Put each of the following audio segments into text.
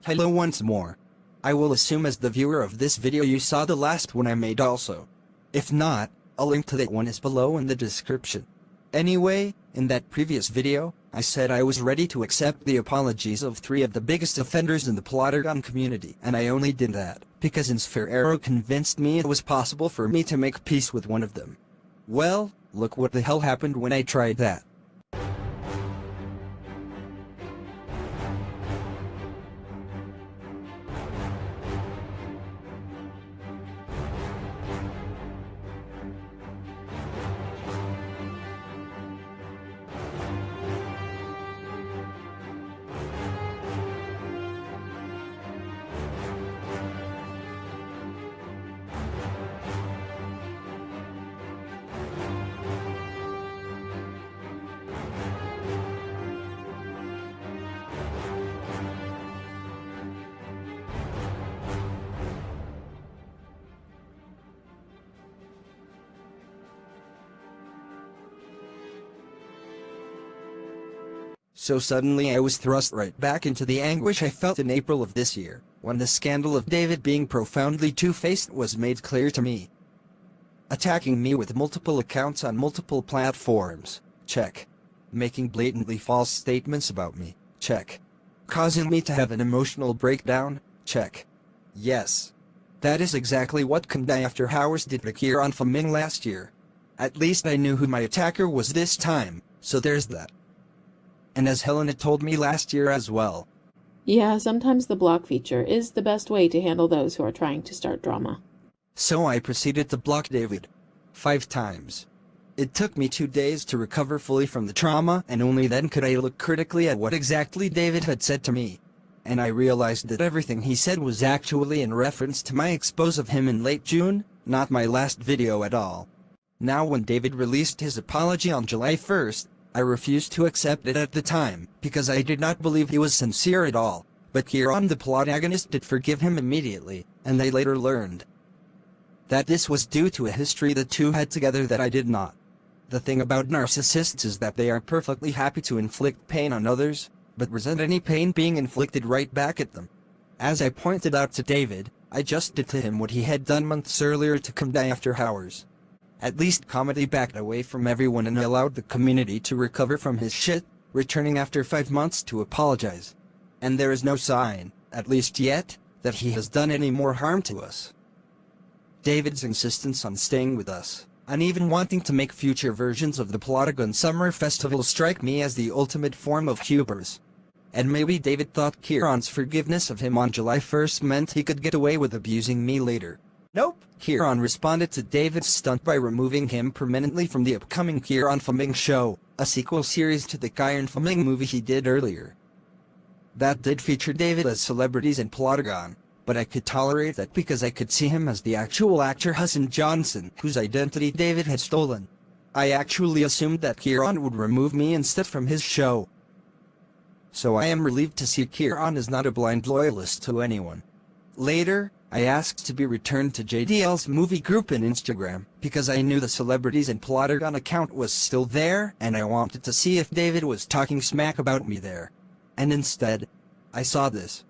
Hello once more. I will assume as the viewer of this video you saw the last one I made also. If not, a link to that one is below in the description. Anyway, in that previous video, I said I was ready to accept the apologies of 3 of the biggest offenders in the Plotagon community, and I only did that because ᴘʟᴏᴛᴜ convinced me it was possible for me to make peace with one of them. Well, look what the hell happened when I tried that. So suddenly I was thrust right back into the anguish I felt in April of this year, when the scandal of David being profoundly two-faced was made clear to me. Attacking me with multiple accounts on multiple platforms, check. Making blatantly false statements about me, check. Causing me to have an emotional breakdown, check. Yes. That is exactly what ᴘʟᴏᴛᴜᴛᴜ did to ᴘʟᴏᴛᴜᴛ last year. At least I knew who my attacker was this time, so there's that. And as Helena told me last year as well. Yeah, sometimes the block feature is the best way to handle those who are trying to start drama. So I proceeded to block David. 5 times. It took me 2 days to recover fully from the trauma, and only then could I look critically at what exactly David had said to me. And I realized that everything he said was actually in reference to my expose of him in late June, not my last video at all. Now when David released his apology on July 1st, I refused to accept it at the time, because I did not believe he was sincere at all, but ᴘʟᴏᴛᴜ the protagonist did forgive him immediately, and I later learned that this was due to a history the two had together that I did not. The thing about narcissists is that they are perfectly happy to inflict pain on others, but resent any pain being inflicted right back at them. As I pointed out to David, I just did to him what he had done months earlier to ᴘʟᴏᴛᴜᴛ. At least comedy backed away from everyone and allowed the community to recover from his shit, returning after 5 months to apologize. And there is no sign, at least yet, that he has done any more harm to us. David's insistence on staying with us, and even wanting to make future versions of the Plotagon Summer Festival strike me as the ultimate form of hubris. And maybe David thought ᴘʟᴏᴛ's forgiveness of him on July 1st meant he could get away with abusing me later. Nope. ᴘʟᴏᴛ responded to David's stunt by removing him permanently from the upcoming ᴘʟᴛᴜᴛᴜ, a sequel series to the ᴘʟᴛᴜᴛᴜ movie he did earlier. That did feature David as celebrities in Plotagon, but I could tolerate that because I could see him as the actual actor Hudson Johnson, whose identity David had stolen. I actually assumed that ᴘʟᴏᴛ would remove me instead from his show. So I am relieved to see ᴘʟᴏᴛ is not a blind loyalist to anyone. Later, I asked to be returned to JDL's movie group in Instagram, because I knew the celebrities in Plotagon account was still there, and I wanted to see if David was talking smack about me there. And instead, I saw this.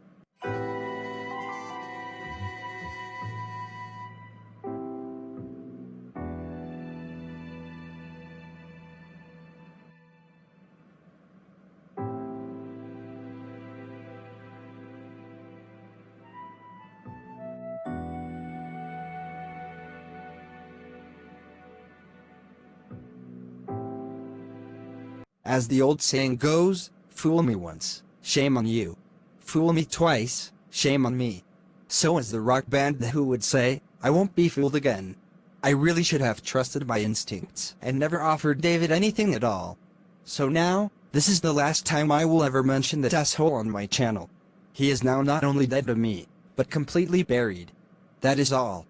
As the old saying goes, fool me once, shame on you. Fool me twice, shame on me. So as the rock band The Who would say, I won't be fooled again. I really should have trusted my instincts and never offered David anything at all. So now, this is the last time I will ever mention that asshole on my channel. He is now not only dead to me, but completely buried. That is all.